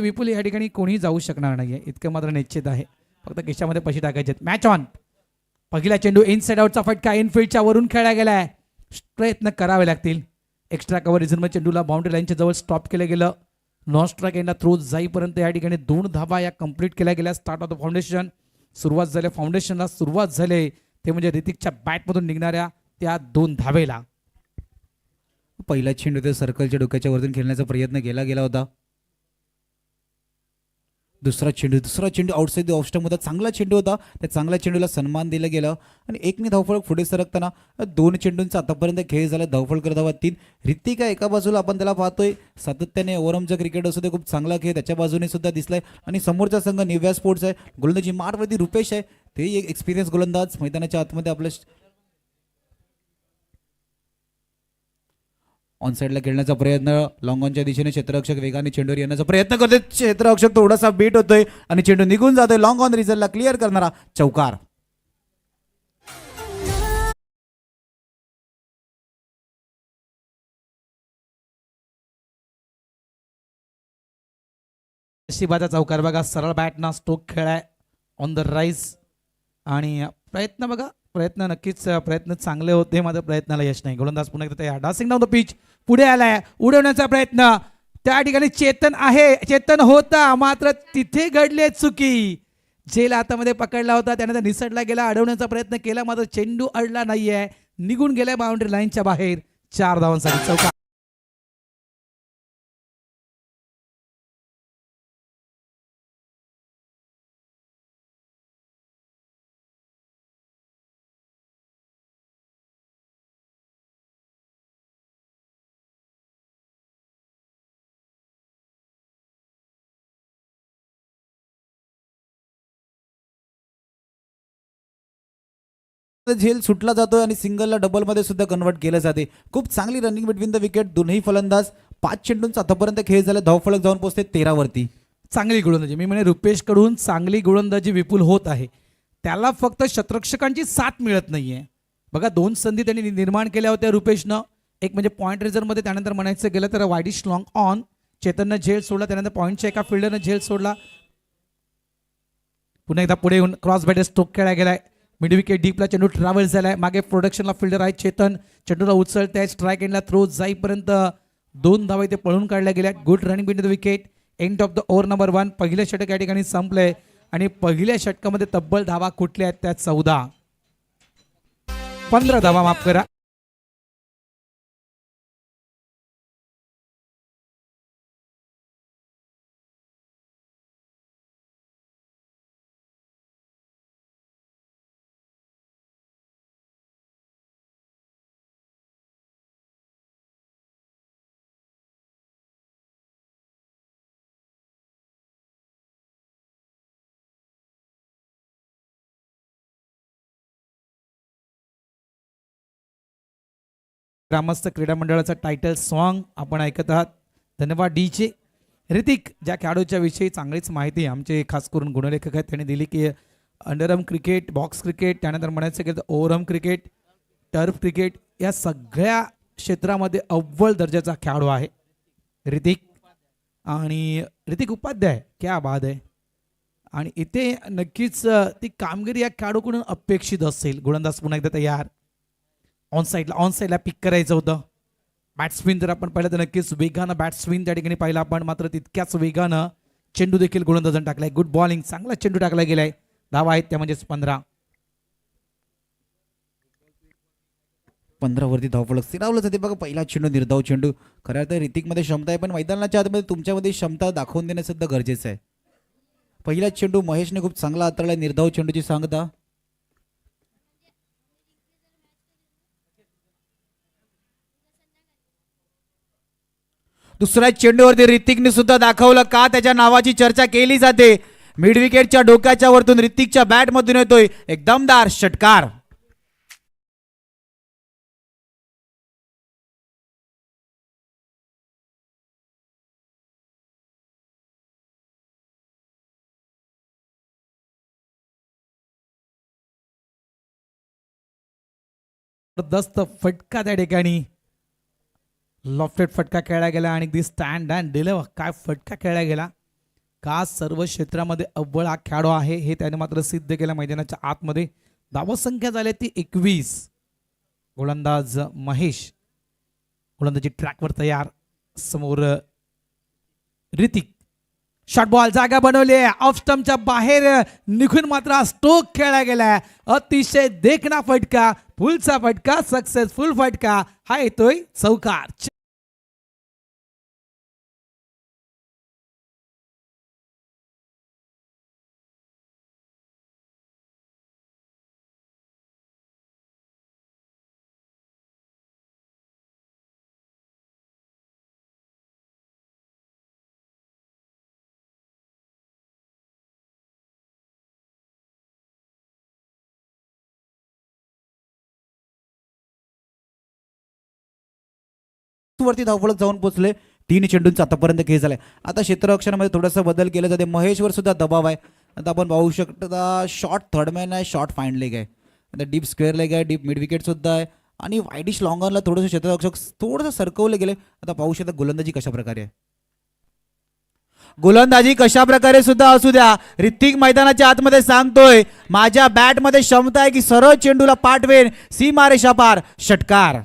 विपुल या ठिकाणी कोणी जाऊ शकणार नाहीये इतकं मात्र निश्चित आहे. फक्त खिशामध्ये पैसे टाकायचे. Match on. पहिला चेंडू इनसाइड आउटचा फटका इनफिल्डच्या वरून खेळला गेलाय. प्रयत्न करावे लागतील. एक्स्ट्रा कव्हर रिझनमध्ये चेंडूला बाउंड्री लाईनच्या जवळ स्टॉप केलं गेलं. नॉन स्ट्राईक एंडला थ्रो जाईपर्यंत या ठिकाणी 2 धावा या कंप्लीट केल्या गेल्या. Start of the foundation. सुरुवात झाली फाउंडेशनला सुरुवात झाली ते म्हणजे ऋतिकच्या बॅटमधून निघणाऱ्या त्या 2 धावेला. पहिला चेंडू ते सर्कलच्या डोक्याच्या वरतून खेळण्याचा प्रयत्न केला गेला होता. दुसरा चेंडू आउटसाइड द ऑफ स्टंप होता. चांगला चेंडू होता. त्या चांगल्या चेंडूला सन्मान दिला गेला आणि एकने धावफलक पुढे सरकताना 2 चेंडूंचा आतापर्यंत खेळ झाला. धावफलक धावा 3. ऋतिक एका बाजूला आपण त्याला पाहतोय सातत्याने ओव्हरआर्मचा क्रिकेट असू दे खूप चांगला खेळ त्याच्या बाजूने सुद्धा दिसलाय आणि समोरचा संघ निव्या स्पोर्ट्स आहे. गोलंदाजी मारवरती रुपेश आहे. ते एक एक्सपिरियन्स गोलंदाज मैदानाच्या आतमध्ये आपल्या ऑन साईडला खेळण्याचा प्रयत्न. लॉंग ऑनच्या दिशेने क्षेत्ररक्षक वेगाने चेंडूवर येण्याचा प्रयत्न करतोय. क्षेत्ररक्षक थोडासा बीट होतोय आणि चेंडू निघून जातोय. लॉंग ऑन रिझल्टला क्लिअर करणारा चौकार. नशिबाचा चौकार बघा. सरळ बॅटना स्ट्रोक खेळाय ऑन द राईज आणि प्रयत्न बघा. प्रयत्न नक्कीच प्रयत्न चांगले होते मात्र प्रयत्नाला यश नाही. गोलंदाज पुन्हा एकदा तयार. Dancing down the pitch. पुढे आलाय. उडवण्याचा प्रयत्न. त्या ठिकाणी चेतन आहे. चेतन होता मात्र तिथे घडले चुकी. जेल हातामध्ये पकडला होता त्यानंतर निसटला गेला. अडवण्याचा प्रयत्न केला मात्र चेंडू अडला नाहीये. निघून गेलाय बाउंड्री लाईनच्या बाहेर. 4 धावांसाठी चौकार. झेल सुटला जातोय आणि सिंगलला डबलमध्ये सुद्धा कन्वर्ट केलं जाते. खूप चांगली रनिंग बिटवीन द विकेट. दोन्ही फलंदाज 5 चेंडूंचा आतापर्यंत खेळ झाला. धावफलक जाऊन पोहोचते 13 वरती. चांगली गोलंदाजी. मी म्हणे रुपेश कडून चांगली गोलंदाजी विपुल होत आहे. त्याला फक्त शतरक्षकांची साथ मिळत नाहीये. बघा 2 संधी त्यांनी निर्माण केल्या होत्या रुपेशनं. एक म्हणजे पॉईंट रेझरमध्ये त्यानंतर म्हणायचं गेलं तर वाईडिश लॉंग ऑन. चेतननं झेल सोडला. त्यानंतर पॉईंटच्या एका फिल्डरनं झेल सोडला. पुन्हा एकदा पुढे येऊन क्रॉस बॅटर स्ट्रोक खेळला गेलाय. मिड विकेट डीपला चेंडू ट्रॅव्हल झालाय. मागे प्रोडक्शनला फिल्डर आहे चेतन. चेंडूला उचलताय. स्ट्राईक एंडला थ्रो जाईपर्यंत 2 धावा इथे पळून काढल्या गेल्या. Good running been the wicket. End of the over number 1. पहिलं षटक या ठिकाणी संपलंय आणि पहिल्या षटकामध्ये तब्बल धावा कुठल्या आहेत त्या 15 धावा माफ करा. ग्रामस्थ क्रीडा मंडळाचा टायटल सॉन्ग आपण ऐकत आहात. धन्यवाद डीजे. ऋतिक ज्या खेळाडूच्या विषयी चांगलीच माहिती आमचे खास करून गुणलेखक आहेत त्यांनी दिली की अंडरआर्म क्रिकेट, बॉक्स क्रिकेट, त्यानंतर म्हणायचं की ओव्हरआर्म क्रिकेट, टर्फ क्रिकेट या सगळ्या क्षेत्रामध्ये अव्वल दर्जाचा खेळाडू आहे ऋतिक. आणि ऋतिक उपाध्याय क्या बाद आहे. आणि इथे नक्कीच ती कामगिरी या खेळाडूकडून अपेक्षित असेल. गोलंदाज पुन्हा एकदा तयार. ऑन साईडला पिक करायचं होतं. बॅट्सविन जर आपण पाहिलं तर नक्कीच वेगानं बॅट्सविन त्या ठिकाणी पाहिला आपण मात्र तितक्याच वेगानं चेंडू देखील गोलंदाजाने टाकलाय. Good bowling. चांगला चेंडू टाकला गेलाय. धावा आहेत त्या म्हणजेच 15 वरती धावफलक स्थिरावलं जाते बघा. पहिला चेंडू निर्धाव चेंडू. खऱ्या अर्थाने ऋतिकमध्ये क्षमता आहे पण मैदानाच्या आतमध्ये तुमच्यामध्ये क्षमता दाखवून देणं सुद्धा गरजेचं आहे. पहिला चेंडू महेशने खूप चांगला हाताळला. निर्धाव चेंडूची सांगता. दुसऱ्या चेंडूवरती ऋतिकने सुद्धा दाखवलं का त्याच्या नावाची चर्चा केली जाते. मिड विकेटच्या डोक्याच्या वरतून ऋतिकच्या बॅट मधून येतोय एक दमदार षटकार. जबरदस्त फटका त्या ठिकाणी लॉफ्टेड फटका खेळला गेला आणि दी स्टँड अँड डिले. काय फटका खेळला गेला. का सर्व क्षेत्रामध्ये अव्वल हा खेळाडू आहे हे त्याने मात्र सिद्ध केलं मैदानाच्या आतमध्ये. धावसंख्या झाली ती 21. गोलंदाज महेश गोलंदाजी ट्रॅकवर तयार. समोर ऋतिक शॉट बॉल जागा बनवली आहे. ऑफ स्टंपच्या बाहेर निघून मात्र स्ट्रोक खेळला गेलाय. अतिशय देखणा फटका, फुलचा फटका, सक्सेसफुल फटका. हा येतोय चौकार. वरती धावफलक जाऊन पोहोचले. 3 चेंडूंचा आतापर्यंत खेळ झालाय. आता क्षेत्ररक्षणामध्ये थोडासा बदल केला जाते. महेशवर सुद्धा दबाव आहे. आता आपण पाहू शकता शॉर्ट थर्डमॅन आहे, शॉर्ट फाईन लेग आहे, आता डीप स्क्वेअर लेग आहे, डीप मिड विकेट सुद्धा आहे आणि वाईडिश लॉंगरला थोडंसं क्षेत्ररक्षक थोडंसं सरकवले गेले. आता पाहू शकता गोलंदाजी कशा प्रकारे आहे. गोलंदाजी कशा प्रकारे सुद्धा असू द्या, ऋतिक मैदानाच्या आतमध्ये सांगतोय माझ्या बॅटमध्ये क्षमता आहे की सरळ चेंडूला पाठवेन सीमारेषा पार. षटकार.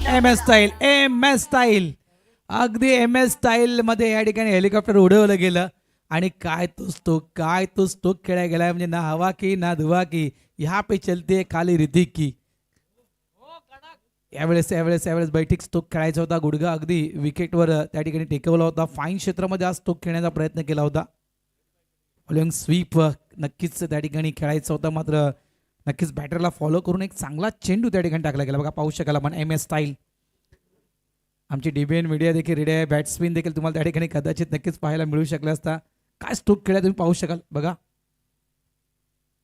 एम एस स्टाईल अगदी MS स्टाईल मध्ये या ठिकाणी हेलिकॉप्टर उडवलं गेलं आणि काय तो स्टोक खेळायला गेलाय. म्हणजे ना हवा की ना धुवा की, यहाँ पे चलते खाली ऋतिक की. यावेळेस बैठक स्टोक खेळायचा होता. गुडघा अगदी विकेटवर त्या ठिकाणी टेकवला होता. फाईन क्षेत्रामध्ये आज स्टोक खेळण्याचा प्रयत्न केला होता. फॉलोइंग स्वीप नक्कीच त्या ठिकाणी खेळायचा होता, मात्र नक्कीच बॅटरला फॉलो करून एक चांगला चेंडू त्या ठिकाणी टाकला गेला. बघा पाहू शकाल आपण MS स्टाईल. आमची DBN मीडिया देखील रेडी आहे. बॅट्समॅन देखील तुम्हाला त्या ठिकाणी कदाचित नक्कीच पाहायला मिळू शकला असता. काय स्ट्रोक खेळा तुम्ही पाहू शकाल. बघा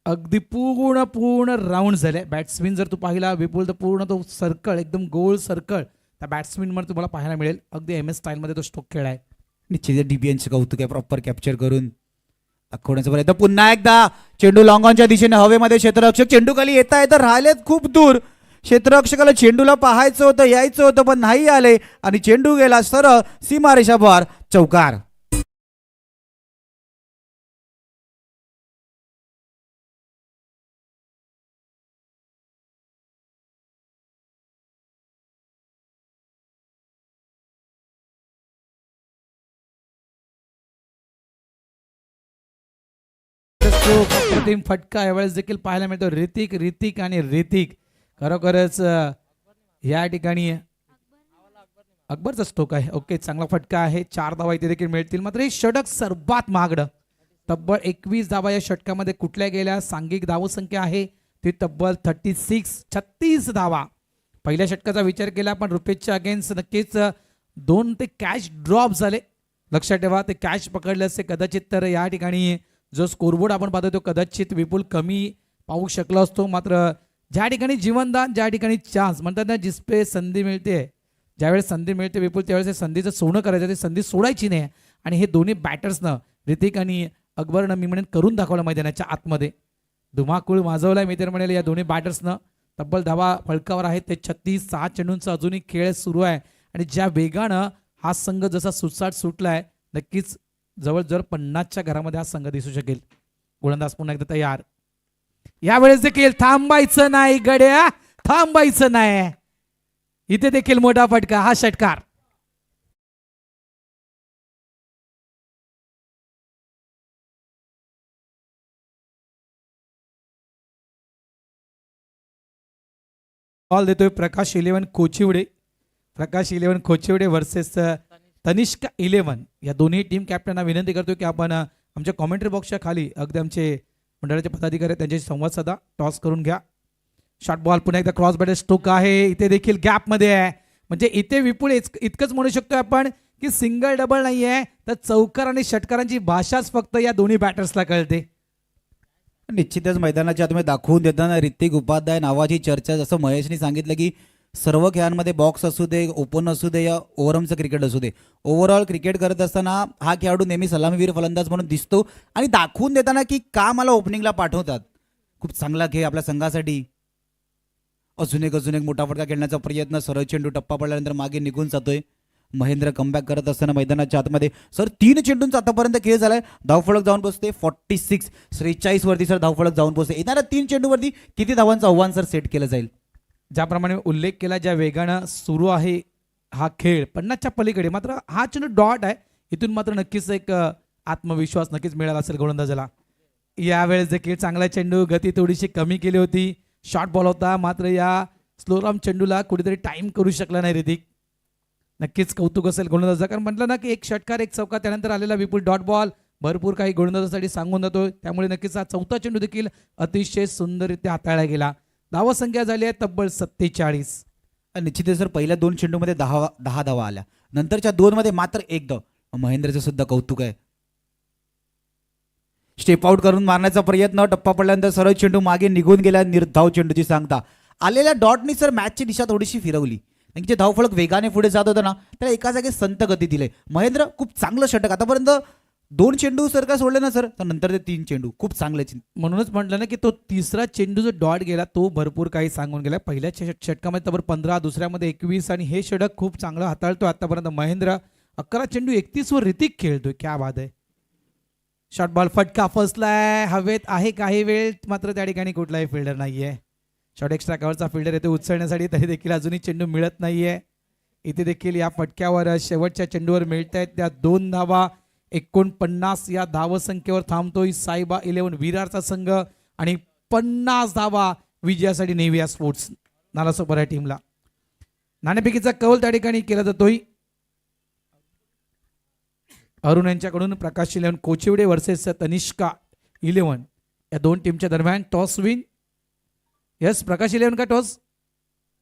अगदी पूर्ण राऊंड झाले. बॅट्समॅन जर तू पाहिला विपुल तर पूर्ण तो सर्कल एकदम गोल सर्कल त्या बॅट्समॅनवर तुम्हाला पाहायला मिळेल. अगदी MS स्टाईलमध्ये तो स्ट्रोक खेळा आहे. निश्चित DBNचे कौतुक आहे, प्रॉपर कॅप्चर करून दाखवण्याचा प्रयत्न. पुन्हा एकदा चेंडू लॉंगॉनच्या दिशेने हवेमध्ये. क्षेत्ररक्षक चेंडू खाली येता येता राहिलेत खूप दूर. क्षेत्ररक्षकाला चेंडूला पाहायचं होतं, यायचं होतं, पण नाही आले आणि चेंडू गेला सरळ सीमारेषा पार. चौकार. अप्रतिम फटका यावेळेस देखील पाहायला मिळतो. ऋतिक आणि ऋतिक खरोखरच या ठिकाणी अकबरचा स्ट्रोक आहे. ओके, चांगला फटका आहे. 4 धावा इथे देखील मिळतील. मात्र हे षटक सर्वात महागडं. तब्बल 21 धावा या षटकामध्ये कुठल्या गेल्या. सांघिक धावसंख्या आहे ती तब्बल 36 धावा. पहिल्या षटकाचा विचार केला पण रुपेशच्या अगेन्स्ट नक्कीच 2 ते कॅच ड्रॉप झाले. लक्षात ठेवा, ते कॅच पकडले असते कदाचित तर या ठिकाणी जो स्कोरबोर्ड आपण पाहतो तो कदाचित विपुल कमी पाहू शकला असतो. मात्र ज्या ठिकाणी जीवनदान, ज्या ठिकाणी चान्स म्हणतात ना, जिसपे संधी मिळते, ज्यावेळेस संधी मिळते विपुल त्यावेळेस संधीचं सोनं करायचं, ते संधी सोडायची नाही. आणि हे दोन्ही बॅटर्सनं ऋतिक आणि अकबरनं मी म्हणेन करून दाखवलं मैदानाच्या आतमध्ये. धुमाकूळ माजवलाय मी तर म्हणेल या दोन्ही बॅटर्सनं. तब्बल धावा फलकावर आहेत ते 36. 6 चेंडूंचा अजूनही खेळ सुरू आहे आणि ज्या वेगानं हा संघ जसा सुटसाट सुटलाय नक्कीच जवळजवळ 50च्या घरामध्ये हा संघ दिसू शकेल. गोलंदाज पुन्हा एकदा तयार. यावेळेस देखील थांबायचं नाही गड्या, थांबायचं नाही. इथे देखील मोठा फटका. हा षटकार. बॉल देतोय प्रकाश 11 कोचिवडे. प्रकाश 11 कोचिवडे वर्सेस तनिष्का 11. या दोन्ही टीम कॅप्टनना विनंती करतो की आपण आमच्या कॉमेंट्री बॉक्सच्या खाली अगदी आमचे मंडळाचे पदाधिकारी आहेत त्यांच्याशी संवाद साधा. टॉस करून घ्या. शॉर्ट बॉल पुन्हा एकदा क्रॉस बॅटर स्ट्रोक आहे. इथे देखील गॅपमध्ये आहे. म्हणजे इथे विपुल इतकंच म्हणू शकतो आपण की सिंगल डबल नाही आहे तर चौकार आणि षटकारांची भाषाच फक्त या दोन्ही बॅटर्सला कळते. निश्चितच मैदानाच्या आतमध्ये दाखवून देताना ऋतिक उपाध्याय नावाची चर्चा, जसं महेशनी सांगितलं की सर्व खेळांमध्ये बॉक्स असू दे, ओपन असू दे या ओव्हरआर्मचं क्रिकेट असू दे, ओव्हरऑल क्रिकेट करत असताना हा खेळाडू नेहमी सलामीवीर फलंदाज म्हणून दिसतो आणि दाखवून देताना की का मला ओपनिंगला पाठवतात. खूप चांगला खेळ आपल्या संघासाठी. अजून एक मोठा फटका खेळण्याचा प्रयत्न. सरळ चेंडू टप्पा पडल्यानंतर मागे निघून जातोय. महेंद्र कमबॅक करत असताना मैदानाच्या आतमध्ये सर 3 चेंडूंचा आतापर्यंत खेळ झालाय. धावफलक जाऊन पोहोचते 46 वरती सर धावफलक जाऊन पोहोचते. येणाऱ्या 3 चेंडूवरती किती धावांचं आव्हान सर सेट केलं जाईल? ज्याप्रमाणे उल्लेख केला, ज्या वेगानं सुरू आहे हा खेळ 50च्या पलीकडे, मात्र हा चेंडू डॉट आहे. इथून मात्र नक्कीच एक आत्मविश्वास नक्कीच मिळाला असेल गोलंदाजाला. यावेळेस देखील चांगला चेंडू, गती थोडीशी कमी केली होती. शॉर्ट बॉल होता, मात्र या स्लोराम चेंडूला कुठेतरी टाइम करू शकला नाही ऋतिक. नक्कीच कौतुक असेल गोलंदाजा, कारण म्हटलं ना की एक षटकार एक चौका, त्यानंतर आलेला विपुल डॉट बॉल भरपूर काही गोलंदाजासाठी सांगून जातो. त्यामुळे नक्कीच हा चौथा चेंडू देखील अतिशय सुंदररित्या हाताळला गेला. धावसंख्या झाली आहे तब्बल 47. निश्चितच सर पहिल्या 2 चेंडूमध्ये 10 धावा आल्या. नंतरच्या 2 मध्ये मात्र 1 धाव. महेंद्रचं सुद्धा कौतुक आहे. स्टेप आउट करून मारण्याचा प्रयत्न. टप्पा पडल्यानंतर सरळ चेंडू मागे निघून गेला. निर्धाव चेंडूची सांगता. आलेल्या डॉटनी सर मॅचची दिशा थोडीशी फिरवली. त्यांचे धावफलक वेगाने पुढे जात होतं ना, त्याला एका जागी संत गती दिले. महेंद्र खूप चांगलं षटक. आतापर्यंत 2 चेंडू सर का सोडले ना सर, तर नंतर ते 3 चेंडू खूप चांगले. म्हणूनच म्हटलं ना की तो तिसरा चेंडू जो डॉट गेला तो भरपूर काही सांगून गेला. पहिल्या षटकामध्ये तब्बल 15, दुसऱ्यामध्ये 21 आणि हे षटक खूप चांगलं हाताळतो आतापर्यंत महेंद्र. 11 चेंडू 31 वर ऋतिक खेळतोय. क्या बात आहे. शॉर्ट बॉल फटका फसलाय. हवेत आहे काही वेळ, मात्र त्या ठिकाणी कुठलाही फिल्डर नाहीये. शॉर्ट एक्स्ट्रा कव्हरचा फिल्डर येतो उचलण्यासाठी, तरी देखील अजूनही चेंडू मिळत नाहीये. इथे देखील या फटक्यावर शेवटच्या चेंडूवर मिळत आहेत त्या 2 धावा. 49 या धावसंख्येवर थांबतोय सायबा 11 विरारचा संघ आणि 50 धावा विजयासाठी नेव्हिया स्पोर्ट्स नालासोपारा या टीमला. नाणेफेकीचा कौल त्या ठिकाणी केला जातोय. अरुण यांच्याकडून प्रकाश 11 कोचिवडे वर्सेस तनिष्का 11 या 2 टीमच्या दरम्यान. Toss win. यस प्रकाश 11 का टॉस?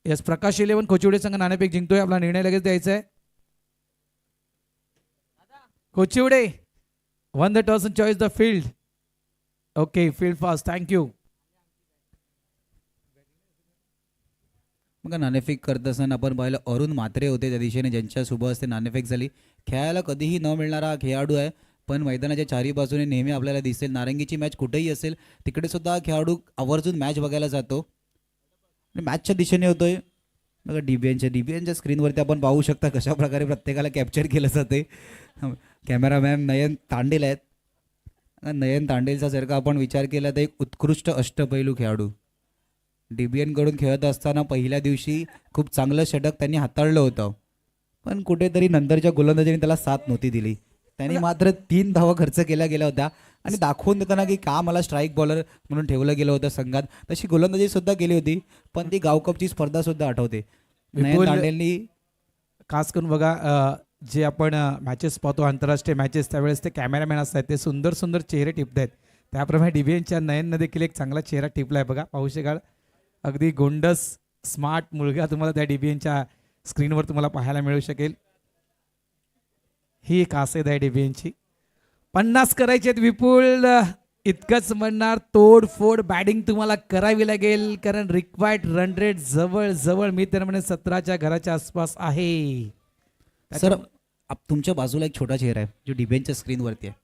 यस प्रकाश 11 कोचिवडे संघ नाणेफेक जिंकतोय. आपला निर्णय लगेच द्यायचा आहे. कोचिवडे won the toss and choice the field. Okay, field fast. Thank you. मग नाणेफेक करत असताना आपण पाहिलं अरुण म्हात्रे होते त्या दिशेने, ज्यांच्या शुभ हस्ते नाणेफेक झाली. खेळायला कधीही न मिळणारा हा खेळाडू आहे, पण मैदानाच्या चारी बाजूने नेहमी आपल्याला दिसेल. नारंगीची मॅच कुठेही असेल तिकडे सुद्धा खेळाडू आवर्जून मॅच बघायला जातो आणि मॅचच्या दिशेने होतोय. बघा डीबीएनच्या स्क्रीनवरती आपण पाहू शकता कशा प्रकारे प्रत्येकाला कॅप्चर केलं जाते. कॅमेरामॅन नयन तांडेल आहेत. नयन तांडेलचा जर का आपण विचार केला तर एक उत्कृष्ट अष्टपैलू खेळाडू. डीबीएनकडून खेळत असताना पहिल्या दिवशी खूप चांगलं षटक त्यांनी हाताळलं होतं, पण कुठेतरी नंतरच्या गोलंदाजीने त्याला साथ नव्हती दिली. त्यांनी मात्र 3 धावा खर्च केल्या गेल्या होत्या आणि दाखवून देताना की का मला स्ट्राईक बॉलर म्हणून ठेवलं गेलं होतं संघात, तशी गोलंदाजी सुद्धा केली होती. पण ती गावकपची स्पर्धा सुद्धा आठवते. नयन तांडेलनी खास करून बघा जे आपण मॅचेस पाहतो आंतरराष्ट्रीय मॅचेस, त्यावेळेस ते कॅमेरामॅन असतात, ते सुंदर सुंदर चेहरे टिपत आहेत. त्याप्रमाणे डीबीएनच्या नयननं देखील एक चांगला चेहरा टिपलाय. बघा पाहू शकाल, अगदी गोंडस स्मार्ट मुलगा तुम्हाला त्या डीबीएनच्या स्क्रीनवर तुम्हाला पाहायला मिळू शकेल. ही एक खासियत आहे डीबीएनची. 50 करायचे आहेत विपुल. इतकंच म्हणणार, तोडफोड बॅटिंग तुम्हाला करावी लागेल, कारण रिक्वायर्ड रन रेट जवळ जवळ मी तर म्हणे 17च्या घराच्या आसपास आहे. सर तुमच्या बाजूला एक छोटा चेहरा आहे जो डीबीएनच्या स्क्रीनवरती आहे.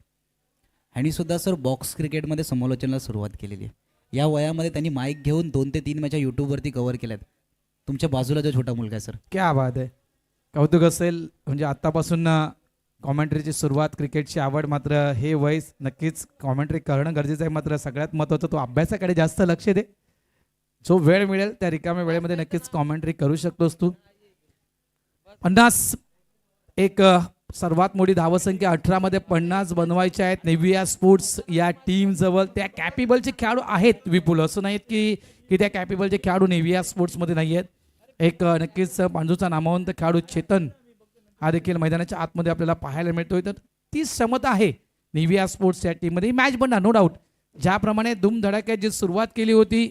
आणि सुद्धा सर बॉक्स क्रिकेटमध्ये समालोचनाला सुरुवात केलेली आहे. या वयामध्ये त्यांनी माईक घेऊन 2 ते 3 मॅचा यूट्यूबवरती कव्हर केल्यात. तुमच्या बाजूला जो छोटा मुलगा आहे सर, क्या बात आहे. कौतुक असेल. म्हणजे आत्तापासून कॉमेंट्रीची सुरुवात, क्रिकेटची आवड, मात्र हे वय नक्कीच कॉमेंट्री करणं गरजेचं आहे. मात्र सगळ्यात महत्त्वाचं तो अभ्यासाकडे जास्त लक्ष दे. जो वेळ मिळेल त्या रिकाम्या वेळेमध्ये नक्कीच कॉमेंट्री करू शकतोस तू. 50 एक सर्वात मोठी धावसंख्या 18 मध्ये 50 बनवायच्या आहेत नेव्हिया स्पोर्ट्स या टीम जवळ. त्या कॅपेबलचे खेळाडू आहेत विपुल, असं नाहीत की त्या कॅपेबलचे खेळाडू नेव्हिया स्पोर्ट्समध्ये नाही आहेत. एक नक्कीच पांजूचा नामवंत खेळाडू चेतन हा देखील मैदानाच्या आतमध्ये आपल्याला पाहायला मिळतोय. तर ती क्षमता आहे नेव्हिया स्पोर्ट्स या टीममध्ये. मॅच बनणार नो डाऊट. ज्याप्रमाणे धूमधडाक्यात जी सुरुवात केली होती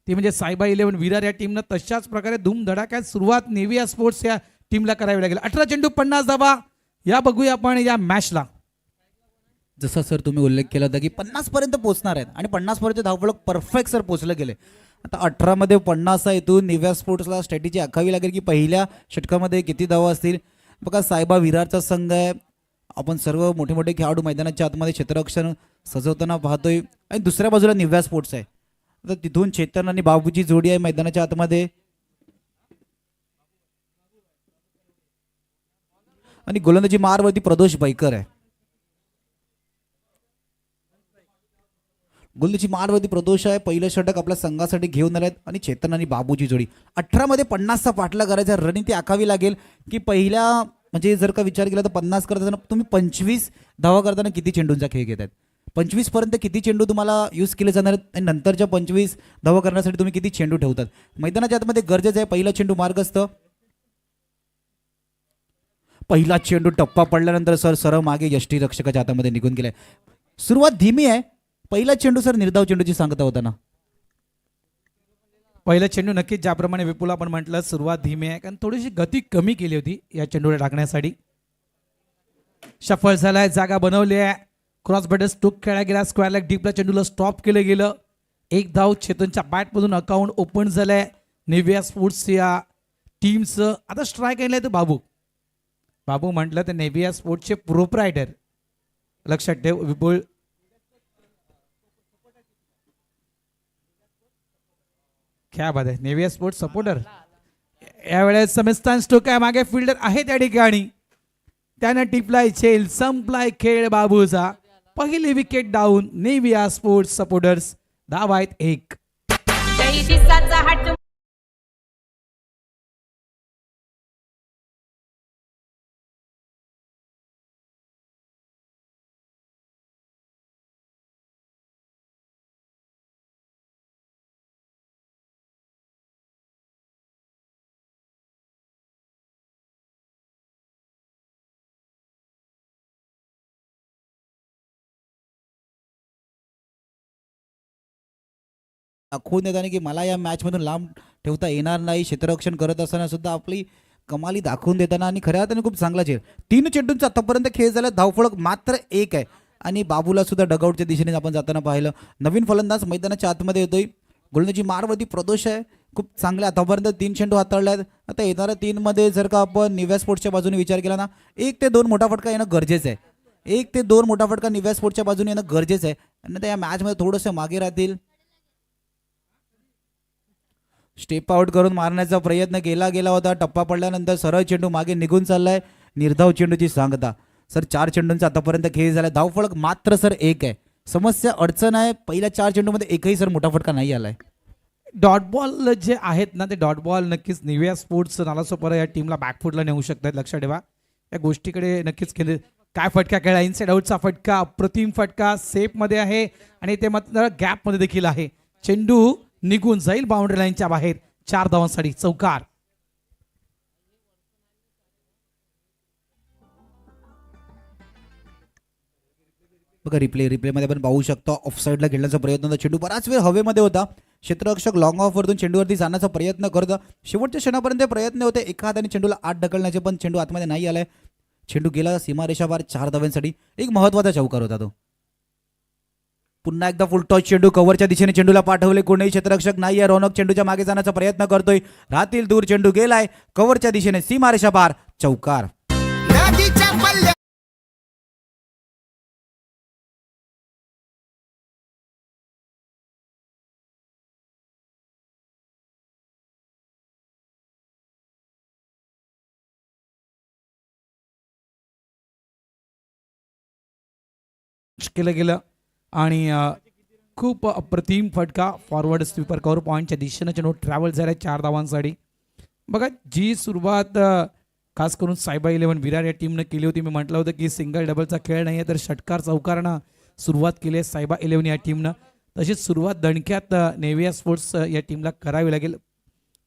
ती म्हणजे सायबा 11 विरार या टीमनं, तशाच प्रकारे धूमधडाक्यात सुरुवात नेव्हिया स्पोर्ट्स या टीमला करावी लागेल. 18 चेंडू 50 धावा. या बघूया आपण या मॅचला. जसं सर तुम्ही उल्लेख केला होता की 50 पर्यंत पोहोचणार आहेत आणि 50 पर्यंत धावफलक परफेक्ट सर पोहोचले गेले. आता 18 मध्ये 50 इथून नेव्हिया स्पोर्ट्सला स्ट्रॅटेजी आखावी लागेल की पहिल्या षटकामध्ये किती धावा असतील. बघा सायबा विरारचा संघ आहे आपण सर्व मोठे मोठे खेळाडू मैदानाच्या आतमध्ये क्षेत्ररक्षण सजवताना पाहतोय आणि दुसऱ्या बाजूला निव्या स्पोर्ट्स आहे. तर तिथून चेतन आणि बाबूची जोडी आहे मैदानाच्या आतमध्ये आणि गोलंदाजी मारवरती प्रदोष बैकर आहे. गोलंदाजी मारवरती प्रदोष आहे. पहिलं षटक आपल्या संघासाठी घेऊन आलेत आणि चेतन आणि बाबूची जोडी 18 मध्ये 50चा पाठला करायचा. रनिंग ती आखावी लागेल की पहिल्या म्हणजे जर का विचार केला तर 50 करताना तुम्ही 25 धावा करताना किती चेंडूंचा खेळ घेत आहेत, 25 पर्यंत किती चेंडू तुम्हाला यूज केले जाणार आहेत आणि नंतरच्या 25 धावा करण्यासाठी तुम्ही किती चेंडू ठेवतात. मैदानाच्या आतमध्ये गरजेचं आहे. पहिला चेंडू मार्गस्थ. पहिला चेंडू टप्पा पडल्यानंतर सरळ मागे यष्टीरक्षकाच्या हातामध्ये निघून गेलाय. सुरुवात धीमी आहे. पहिला चेंडू निर्धाव चेंडूची सांगता होताना पहिला चेंडू नक्कीच ज्याप्रमाणे विपुल आपण म्हटलं सुरुवात धीमी आहे, कारण थोडीशी गती कमी केली होती या चेंडूला टाकण्यासाठी. शफल झालाय, जागा बनवली आहे. क्रॉस बॅटर स्टोक खेळला गेला. स्क्वेअर लेग डीपला चेंडूला स्टॉप केलं गेलं. एक धाव चेतनच्या बॅटमधून अकाउंट ओपन झालंय नेव्हिया स्पोर्ट्स या टीमचं. आता स्ट्राईक आणलंय तर बाबू म्हटलं तर नेव्हिया स्पोर्ट्सचे प्रोप्रायटर. लक्षात ठेव विपुल. क्या बात आहे. नेव्हिया स्पोर्ट्स सपोर्टर यावेळेस समिस्तान स्टोक आहे. मागे फिल्डर आहे त्या ठिकाणी. त्यानं टिपलाय झेल. संपलाय खेळ बाबूचा. पहिली विकेट डाऊन नेव्हिया स्पोर्ट्स सपोर्टर्स. धावा आहेत 1. दाखवून देताना की मला या मॅचमधून लांब ठेवता येणार नाही. क्षेत्ररक्षण करत असताना सुद्धा आपली कमाली दाखवून देताना आणि खऱ्या अर्थाने खूप चांगला चेंडू. 3 चेंडूंचा आतापर्यंत खेळ झाला. धावफलक मात्र 1 आहे आणि बाबूला सुद्धा डगआउटच्या दिशेने आपण जाताना पाहिलं. नवीन फलंदाज मैदानाच्या आतमध्ये येतोय. गोलंदाजी मारवरती प्रदोष आहे. खूप चांगले आतापर्यंत 3 चेंडू हाताळले आहेत. आता येणाऱ्या 3 मध्ये जर का आपण निव्या स्पोर्ट्सच्या बाजूने विचार केला ना 1 ते 2 मोठा फटका येणं गरजेचं आहे. 1 ते 2 मोठा फटका निव्या स्पोर्ट्सच्या बाजूने येणं गरजेचं आहे. आणि या मॅचमध्ये थोडंसं मागे राहतील. स्टेप आउट करून मारण्याचा प्रयत्न केला होता. टप्पा पडल्यानंतर सरळ चेंडू मागे निघून चाललाय. निर्धाव चेंडूची सांगता. 4 चेंडूंचा आतापर्यंत खेळ झालाय. धावफलक मात्र 1 आहे. समस्या अडचण आहे. पहिल्या 4 चेंडूमध्ये एकही मोठा फटका नाही आलाय. डॉट बॉल जे आहेत ना ते डॉट बॉल नक्कीच निव्हिया स्पोर्ट्स नालासोपारा या टीमला बॅकफुटला नेऊ शकतात. लक्षात ठेवा या गोष्टीकडे नक्कीच केले. काय फटका खेळा. इनसाइड आउटचा फटका. अप्रतिम फटका. सेफमध्ये आहे आणि ते मात्र गॅपमध्ये देखील आहे. चेंडू निघून जाईल बाउंड्री लाईनच्या बाहेर. 4 धावांसाठी चौकार. बघा रिप्लेमध्ये आपण पाहू शकतो ऑफसाईडला खेळण्याचा प्रयत्न होता. चेंडू बराच वेळ हवेमध्ये होता. क्षेत्ररक्षक लॉंग ऑफवरतून चेंडूवरती जाण्याचा प्रयत्न करतो. शेवटच्या क्षणापर्यंत प्रयत्न होते. एका हाताने चेंडूला आत ढकलण्याचे पण चेंडू आतमध्ये नाही आलाय. चेंडू गेला सीमारेषावर 4 धावांसाठी. एक महत्वाचा चौकार होता तो. पुन्हा एकदा फुल टॉस चेंडू कव्हरच्या दिशेने चेंडूला पाठवले. कोणीही क्षेत्ररक्षक नाही आहे. रौनक चेंडूच्या मागे जाण्याचा प्रयत्न करतोय. रातील दूर चेंडू गेलाय कव्हरच्या दिशेने सीमारेषा पार. चौकार. केलं गेलं आणि खूप अप्रतिम फटका. फॉरवर्ड स्वीपर कव्हर पॉईंटच्या दिशेनं चेंडू ट्रॅव्हल झालाय 4 धावांसाठी. बघा जी सुरुवात खास करून सायबा 11 विरार या टीमनं केली होती. मी म्हटलं होतं की सिंगल डबलचा खेळ नाही आहे तर षटकार चौकारनं सुरुवात केली आहे सायबा 11 या टीमनं. तशीच सुरुवात दणक्यात नेव्हिया स्पोर्ट्स या टीमला करावी लागेल.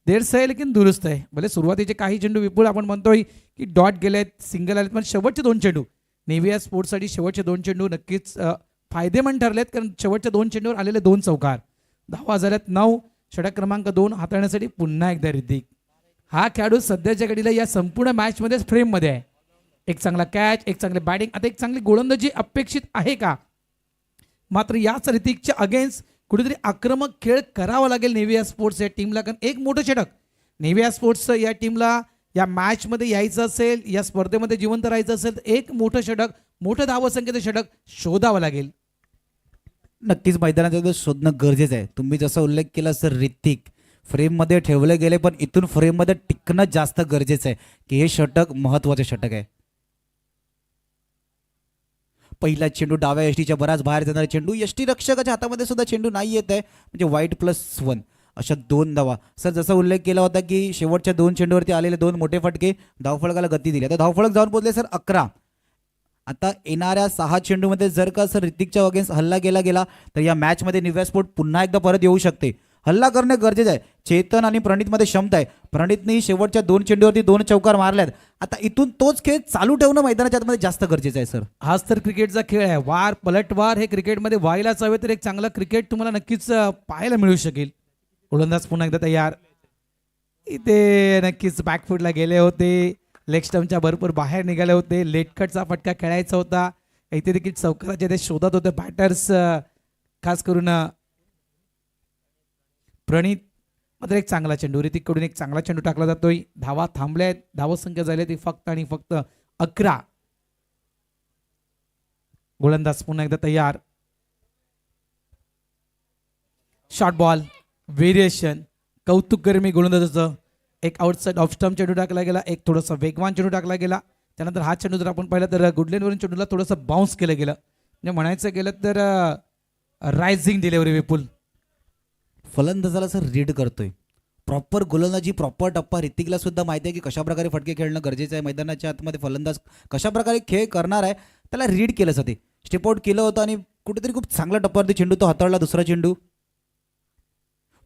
देर से आहे लेकिन दुरुस्त आहे. भले सुरुवातीचे काही चेंडू विपुल आपण म्हणतोय की डॉट गेले आहेत, सिंगल आलेत, पण शेवटचे 2 चेंडू नेव्हिया स्पोर्ट्ससाठी शेवटचे 2 चेंडू नक्कीच फायदेमंद ठरलेत. कारण शेवटच्या 2 चेंडूवर आलेले 2 चौकार. धावा झाल्यात 9. षटक क्रमांक 2 हाताळण्यासाठी पुन्हा एकदा ऋतिक. हा खेळाडू सध्याच्या घडीला या संपूर्ण मॅचमध्येच फ्रेममध्ये आहे. एक चांगला कॅच, एक चांगली बॅटिंग, आता एक चांगली गोलंदाजी अपेक्षित आहे का. मात्र याच ऋतिकच्या अगेन्स्ट कुठेतरी आक्रमक खेळ करावा लागेल नेव्हिया स्पोर्ट्स या टीमला. कारण एक मोठं षटक नेव्हिया स्पोर्ट्स या टीमला या मॅचमध्ये यायचं असेल, या स्पर्धेमध्ये जिवंत राहायचं असेल तर एक मोठं षटक, मोठं धावसंख्येचं षटक शोधावं लागेल. नक्कीच मैदानात शोधणं गरजेचं आहे. तुम्ही जसा उल्लेख केला सर, ऋतिक फ्रेममध्ये ठेवले गेले, पण इथून फ्रेममध्ये टिकणं जास्त गरजेचं आहे की हे षटक महत्वाचे षटक आहे. पहिला चेंडू डाव्या यष्टीच्या बराच बाहेर जाणारा चेंडू, यष्टी रक्षकाच्या हातामध्ये सुद्धा चेंडू नाही येत आहे, म्हणजे वाईट +1 अशा 2 धावा. सर जसा उल्लेख केला होता की शेवटच्या 2 चेंडूवरती आलेले 2 मोठे फटके धावफलकाला गती दिली. आता धावफलक जाऊन पोहोचले सर 11. आता येणाऱ्या 6 चेंडूमध्ये जर का सर ऋतिकच्या अगेन्स्ट हल्ला गेला तर या मॅचमध्ये निव्या स्पोर्ट पुन्हा एकदा परत येऊ शकते. हल्ला करणे गरजेचं आहे. चेतन आणि प्रणितमध्ये क्षमता आहे. प्रणितने शेवटच्या 2 चेंडूवरती 2 चौकार मारल्यात. आता इथून तोच खेळ चालू ठेवणं मैदानाच्या आतमध्ये जास्त गरजेचं आहे सर. हाच तर क्रिकेटचा खेळ आहे. वार पलटवार हे क्रिकेटमध्ये व्हायलाच हवे, तर एक चांगला क्रिकेट तुम्हाला नक्कीच पाहायला मिळू शकेल. गोलंदाज पुन्हा एकदा तयार. इथे नक्कीच बॅकफुटला गेले होते, लेग स्टम्पच्या भरपूर बाहेर निघाले होते, लेट कटचा फटका खेळायचा होता. इथे देखील चौकाराचे ते शोधत होते बॅटर्स, खास करून प्रणित. मात्र एक चांगला चेंडू ऋतिककडून एक चांगला चेंडू टाकला जातोय. धावा थांबल्यात, धावसंख्या झाली ती फक्त आणि फक्त 11. गोलंदाज पुन्हा एकदा तयार. शॉर्ट बॉल व्हेरिएशन, कौतुक करेल गोलंदाजाचं. एक आउटसाइड ऑफ स्टंप चेंडू टाकला गेला, एक थोडासा वेगवान चेंडू टाकला गेला. त्यानंतर हा चेंडू जर आपण पाहिला तर गुडलेनवरून चेंडूला थोडंसं बाउन्स केलं गेलं, म्हणजे म्हणायचं गेलं तर रायझिंग डिलिव्हरी विपुल. फलंदाजाला सर रीड करतोय प्रॉपर गोलंदाजी, प्रॉपर टप्पा. ऋतिकला सुद्धा माहिती आहे की कशा प्रकारे फटके खेळणं गरजेचं आहे. मैदानाच्या आतमध्ये फलंदाज कशा प्रकारे खेळ करणार आहे त्याला रीड केलं जाते. स्टेप आउट केलं होतं आणि कुठेतरी खूप चांगल्या टप्प्यावरती चेंडू तो हाताळला. दुसरा चेंडू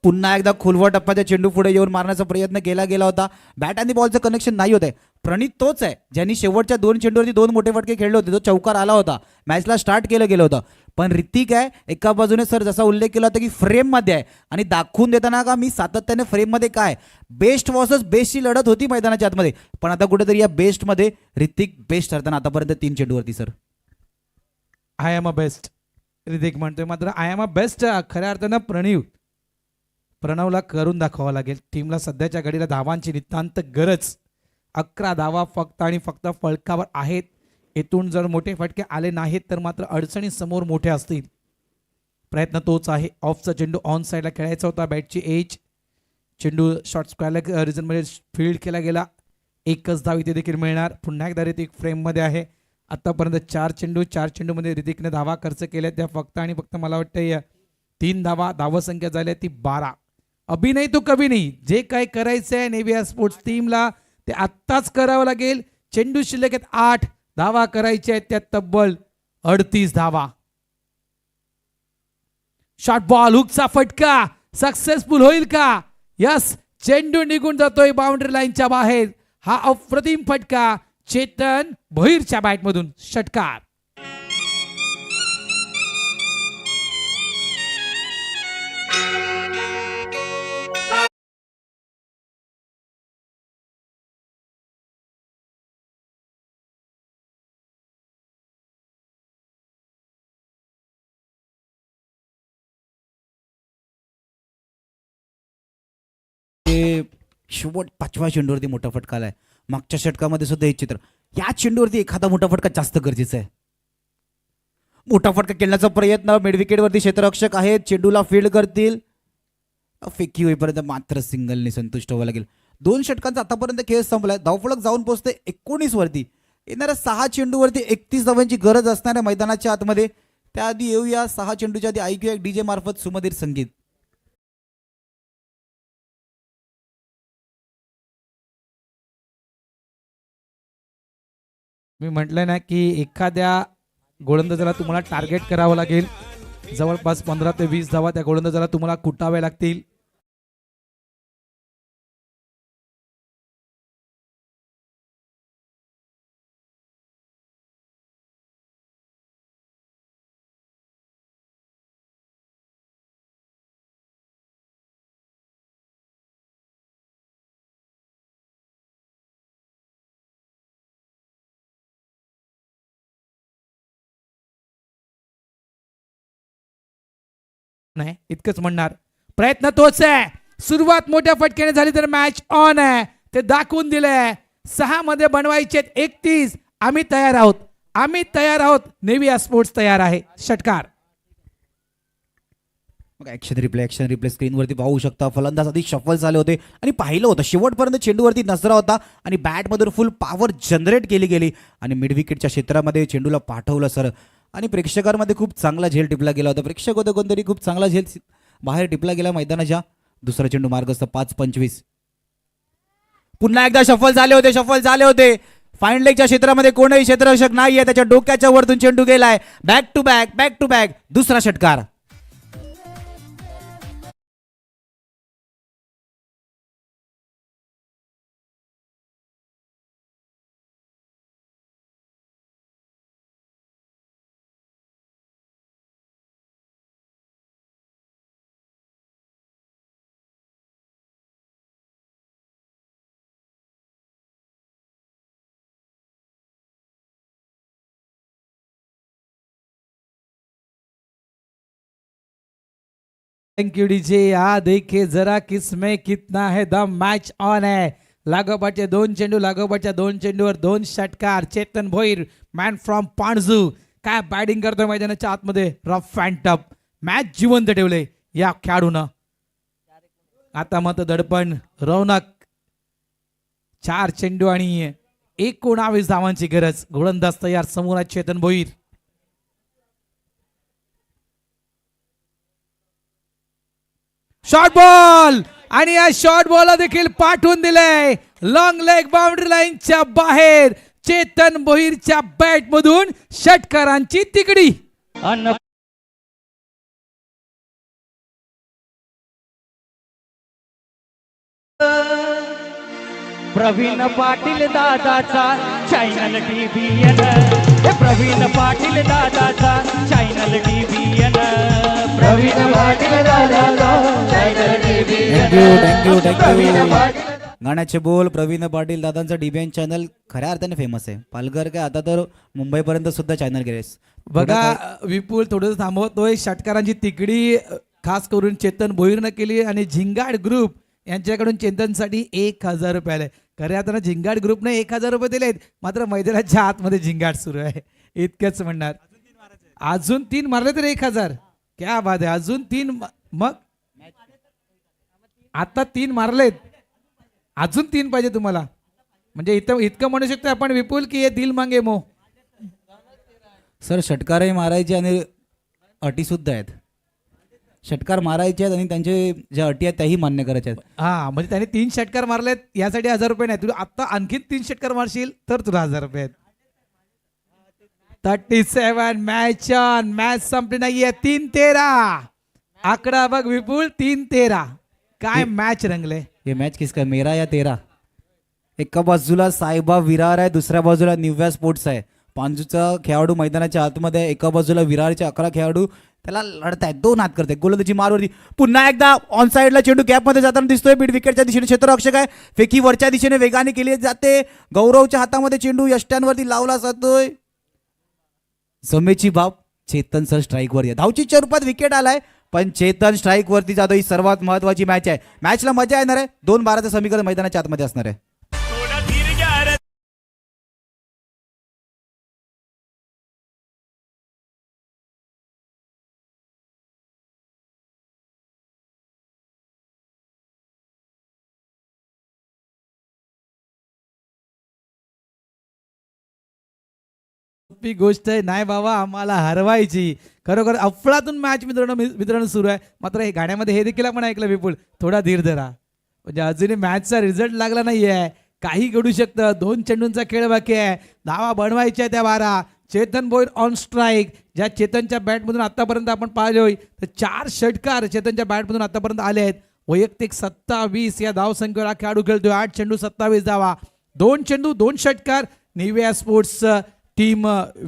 पुन्हा एकदा खोलवर टप्प्याच्या चेंडू पुढे येऊन मारण्याचा प्रयत्न केला गेला होता. बॅट आणि बॉलचं कनेक्शन नाही होत आहे. प्रणित तोच आहे ज्यांनी शेवटच्या 2 चेंडूवरती 2 मोठे फटके खेळले होते. तो चौकार आला होता, मॅचला स्टार्ट केलं गेलं होतं. पण ऋतिक आहे एका बाजूने सर जसा उल्लेख केला होता की फ्रेममध्ये आहे आणि दाखवून देताना का मी सातत्याने फ्रेममध्ये काय बेस्ट वर्सेस बेस्टची लढत होती मैदानाच्या आतमध्ये. पण आता कुठेतरी या बेस्टमध्ये ऋतिक बेस्ट ठरताना आतापर्यंत 3 चेंडूवरती sir. I am a best Hrithik म्हणतोय, मात्र आय एम अ बेस्ट खऱ्या अर्थानं प्रणवला करून दाखवावं लागेल. टीमला सध्याच्या घडीला धावांची नितांत गरज. 11 धावा फक्त आणि फक्त फलकावर आहेत. येथून जर मोठे फटके आले नाहीत तर मात्र अडचणी समोर मोठ्या असतील. प्रयत्न तोच आहे. ऑफचा चेंडू ऑन साईडला खेळायचा होता, बॅटची एज. चेंडू शॉर्ट स्क्वेअर रिजनमध्ये फील्ड केला गेला. एकच धाव इथे देखील मिळणार. पुन्हा एकदा ऋतिक फ्रेममध्ये आहे. आतापर्यंत 4 चेंडूमध्ये ऋतिकने धावा खर्च केल्या, त्या फक्त आणि फक्त मला वाटतं 3 धावा. धावसंख्या झाली ती 12. अभी नाही तो कभी नाही. जे काय करायचं आहे नेव्हिया स्पोर्ट्स टीमला ते आत्ताच करावं लागेल. चेंडू शिल्लक आहेत 8. धावा करायच्या आहेत त्या तब्बल 38 धावा. शॉर्ट बॉल, हुकचा फटका सक्सेसफुल होईल का? यस, चेंडू निघून जातोय बाउंड्री लाईनच्या बाहेर. हा अप्रतिम फटका चेतन भोईरच्या बॅटमधून. षटकार. शेवट 5व्या चेंडूवरती मोठा फटका आलाय. मागच्या षटकामध्ये सुद्धा हे चित्र. या चेंडूवरती एखादा मोठा फटका जास्त गरजेचा आहे. मोठा फटका खेळण्याचा प्रयत्न. मिडविकेटवरती क्षेत्ररक्षक आहेत, चेंडूला फील्ड करतील. फेकी होईपर्यंत मात्र सिंगलने संतुष्ट व्हावं लागेल. 2 षटकांचा आतापर्यंत खेळ संपलाय. धावफलक जाऊन पोहोचते 19 वरती. येणाऱ्या 6 चेंडूवरती 31 धावांची गरज असणाऱ्या मैदानाच्या आतमध्ये. त्याआधी येऊया 6 चेंडूच्या आधी ऐकूया डीजे मार्फत सुमधीर संगीत. मी म्हटलं ना की एखाद्या गोलंदाजाला तुम्हाला टार्गेट करावं लागेल. जवळपास 15 ते 20 धावा त्या गोलंदाजाला तुम्हाला कुटाव्या लागतील. नाही इतकंच म्हणणार. प्रयत्न तोच आहे. सुरुवात मोठ्या फटक्याने झाली तर मॅच ऑन आहे. ते दाखवून दिलंय. 6 मध्ये बनवायचे 31. आम्ही तयार आहोत, आम्ही तयार आहोत. नेव्हिया स्पोर्ट्स तयार आहे. षटकार. ऍक्शन रिप्ले स्क्रीनवरती पाहू शकता. फलंदाज आधी शफल झाले होते आणि पाहिलं होतं शेवटपर्यंत चेंडूवरती नजरा होता आणि बॅटमधून फुल पॉवर जनरेट केली गेली आणि मिड विकेटच्या क्षेत्रामध्ये चेंडूला पाठवलं सर. आणि प्रेक्षकांमध्ये खूप चांगला झेल टिपला गेला होता. प्रेक्षक होते कोणतरी, खूप चांगला झेल बाहेर टिपला गेला मैदानाच्या. दुसरा चेंडू मार्गस्थ 5-25. पुन्हा एकदा शफल झाले होते. फाईन लेगच्या क्षेत्रामध्ये कोणीही क्षेत्ररक्षक नाहीये. त्याच्या डोक्याच्या वरतून चेंडू गेलाय. बॅक टू बॅक दुसरा षटकार. Thank you DJ. हा देखे जरा किसमें कितना है दम. मॅच ऑन आहे. लागोपाठचे 2 चेंडू, लागोपाठच्या 2 चेंडूवर 2 षटकार. चेतन भोईर मॅन फ्रॉम पाणजू काय बॅटिंग करतोय मैदानाच्या आतमध्ये. रफ अँड टफ मॅच जिवंत ठेवले या खेळाडूनं. आता मत दडपण रौनक. 4 चेंडू आणि 19 धावांची गरज. गोलंदाज तयार समोर आहे चेतन भोईर. शॉर्ट बॉल आणि या शॉर्ट बॉल देखील पाठवून दिलंय लॉंग लेग बाउंड्री लाईनच्या बाहेर. चेतन भोईरच्या बॅट मधून षटकारांची तिकडी. प्रवीण पाटील दादाचा चॅनल TVN. प्रवीण पाटील दादाचा चॅनल TVN. प्रवीण पाटील दादाचा चॅनल TVN. गाण्याचे बोल प्रवीण पाटील दादांचं डीबीएन चॅनल खऱ्या अर्थाने फेमस आहे. पालघर काय आता तर मुंबईपर्यंत सुद्धा चॅनल गेलेस. बघा विपुल थोडं थांबवतोय. षटकारांची तिकडी खास करून चेतन भोईरनं केली आणि झिंगाड ग्रुप यांच्याकडून चेतनसाठी 1000 रुपये आले. खऱ्या अर्थानं झिंगाड ग्रुपने 1000 रुपये दिलेत. मात्र मैदानाच्या आतमध्ये झिंगाट सुरू आहे. इतकंच म्हणणार. अजून 3 मारले तर 1000. क्या बात आहे. अजून 3 मग आता 3 मारलेत. अजून 3 पाहिजे तुम्हाला. म्हणजे इतकं म्हणू शकतो आपण विपुल की हे दिल मांगे मो. सर षटकारही मारायचे आणि अटी सुद्धा आहेत. षटकार मारायचे आहेत आणि त्यांचे ज्या अटी आहेत त्याही मान्य करायचे आहेत. हा म्हणजे त्याने 3 षटकार मारलेत यासाठी 1000 रुपये नाही. तुला आता आणखीन 3 षटकार मारशील तर तुला 1000 रुपये आहेत. 37 मॅच ऑन. मॅच संपली नाहीये. 3-13 आकडा बघ विपुल. 3-13 काय मॅच रंगले. हे मॅच किसका मेरा या तेरा. एका बाजूला सायबा विरार आहे, दुसऱ्या बाजूला निव्या स्पोर्ट्स आहे. पांजूचा खेळाडू मैदानाच्या आतमध्ये. एका बाजूला विरारचे 11 खेळाडू त्याला लढतायत. 2 हात करतायत. गोलंदाजी मारवरती पुन्हा एकदा ऑन साइडला चेंडू गॅप मध्ये जाताना दिसतोय. मिड विकेटच्या दिशेने क्षेत्ररक्षक आहे. फेकी वरच्या दिशेने वेगाने केली जाते. गौरवच्या हातामध्ये चेंडू यष्ट्यांवरती लावला जातोय. जमेची बाब. चेतन सर स्ट्राईक वर. धावचीच्या रूपात विकेट आलाय पण चेतन स्ट्राईक वरती जातो. ही सर्वात महत्वाची मॅच आहे. मॅचला मजा येणार आहे. 2-12चं समीकरण मैदानाच्या आतमध्ये असणार आहे. सोपी गोष्ट आहे नाही बाबा आम्हाला हरवायची. खरोखर अफलातून मॅच मित्रांनो सुरू आहे. मात्र हे गाण्यामध्ये हे देखील आपण ऐकलं विपुल. थोडा धीर धरा. म्हणजे अजूनही मॅचचा रिझल्ट लागला नाहीये. काही घडू शकतं. 2 चेंडूंचा खेळ बाकी आहे. धावा बनवायच्या त्या 12. Chetan Bhoir on strike. ज्या चेतनच्या बॅटमधून आतापर्यंत आपण पाहिलोय तर 4 षटकार चेतनच्या बॅटमधून आतापर्यंत आले आहेत. वैयक्तिक 27 या धावसंख्येवर हा खेळाडू खेळतोय. 8 चेंडू 27 धावा. 2 चेंडू 2 षटकार. Nivea sports team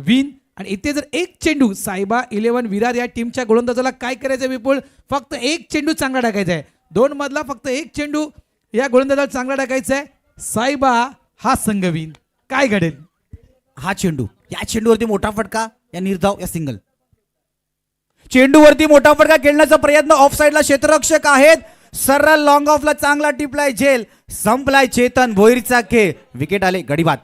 win. आणि इथे जर 1 चेंडू सायबा 11 विरार या टीमच्या गोलंदाजाला काय करायचं विपुल. फक्त 1 चेंडू चांगला टाकायचा आहे. 2 मधला फक्त 1 चेंडू या गोलंदाजाला चांगला टाकायचा आहे. सायबा हा संघ विन. काय घडेल. हा चेंडू. या चेंडूवरती मोठा फटका. या निर्धाव या सिंगल. चेंडूवरती मोठा फटका खेळण्याचा प्रयत्न. ऑफ साइडला क्षेत्ररक्षक आहेत. सरळ लॉंग ऑफला चांगला टिपलाय झेल, संपलाय चेतन भोईरचा खेळ. विकेट आले गडीबाद.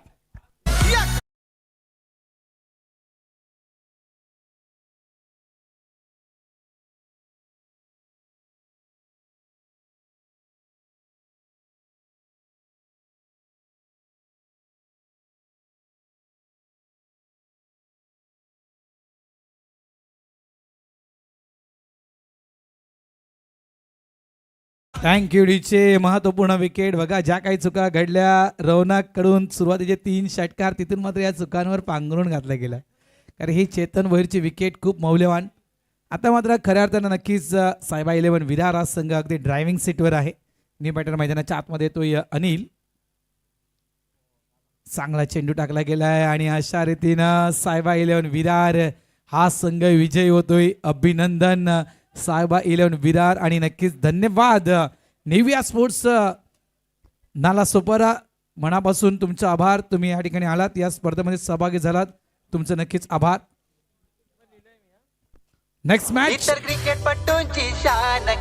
थँक्यू डीचे. महत्वपूर्ण विकेट. बघा ज्या काही चुका घडल्या रौनक कडून सुरुवातीचे 3 षटकार, तिथून मात्र या चुकांवर पांघरून घातला गेला. कारण ही चेतन भोईरची विकेट खूप मौल्यवान. आता मात्र खऱ्या अर्थानं नक्कीच सायबा 11 विरार हा संघ अगदी ड्रायव्हिंग सीटवर आहे. न्यू बॅटर मैदानाच्या आतमध्ये येतोय अनिल. चांगला चेंडू टाकला गेलाय आणि अशा रीतीनं सायबा 11 विरार हा संघ विजयी होतोय. अभिनंदन सायबा 11 विरार आणि नक्कीच धन्यवाद नेव्हिया स्पोर्ट्स नालासोपारा. मनापासून तुमचे आभार. तुम्ही या ठिकाणी आलात, या स्पर्धेमध्ये सहभागी झालात, तुमचं नक्कीच आभार. Next match. इतर क्रिकेटपटूंची शान